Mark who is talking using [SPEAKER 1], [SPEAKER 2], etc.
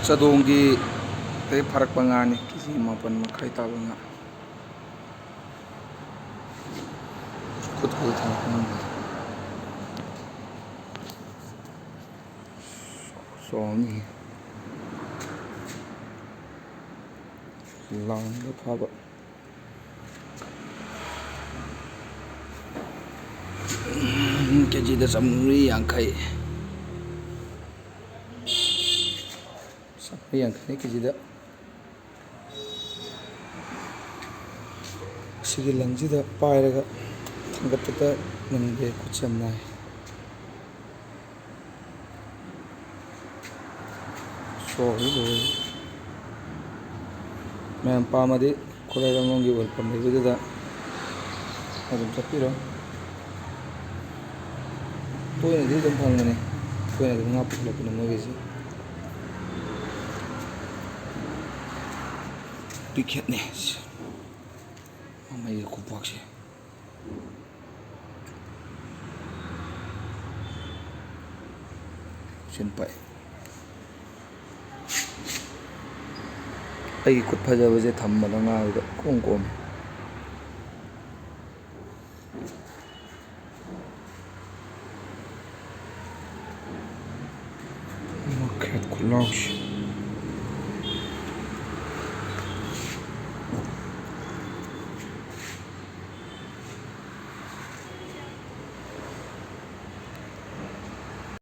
[SPEAKER 1] ꯆꯥꯗꯣꯡꯒꯤ ꯐꯥꯔꯛꯄ ꯉꯥꯅꯤ ꯀꯦꯖꯤ 1.5 ꯇꯥꯕ ꯉꯥ ꯈꯨꯠꯀꯗ ꯊꯥꯡꯒꯠꯄ ꯉꯝꯕꯗ ꯆꯥꯎꯅꯤ ꯂꯥꯡꯗ ꯐꯥꯕ ꯀꯦꯖꯤꯗ 150 150 ꯀꯦꯖꯤꯗ ꯁꯤꯒꯤ ꯂꯪꯁꯤꯗ ꯄꯥꯏꯔꯒ ꯊꯥꯡꯒꯠꯄꯗ ꯉꯝꯗꯦ ꯈꯨꯠꯁꯦ ꯌꯥꯝ ꯅꯥꯏ ꯁꯣꯛꯑꯦ ꯂꯣꯏ ꯃꯌꯥꯝ ꯄꯥꯝꯃꯗꯤ ꯈꯨꯔꯥꯏꯔꯣꯝꯒꯤ ꯋꯦꯜꯀꯝ ꯂꯩꯕꯗꯨꯗ ꯑꯗꯨꯝ ꯆꯠꯄꯤꯔꯣ ꯇꯣꯏꯅꯗꯤ ꯑꯗꯨꯝ ꯐꯪꯒꯅꯤ ꯇꯣꯏꯅ ꯑꯗꯨꯝ ꯉꯥ ꯄꯨꯈꯠꯂꯛꯄꯅꯤ ꯃꯣꯏꯒꯤꯁꯦ ꯄꯤꯀꯦꯠꯅꯦ ꯃꯃꯩꯒꯤ ꯈꯨꯄꯥꯛꯁꯦ ꯄꯥꯛ ꯑꯩꯒꯤ ꯈꯨꯠ ꯐꯖꯕꯁꯦ ꯊꯝꯕꯗ ꯉꯥꯗꯨꯗ ꯀꯣꯝ ꯀꯣꯝꯃꯦ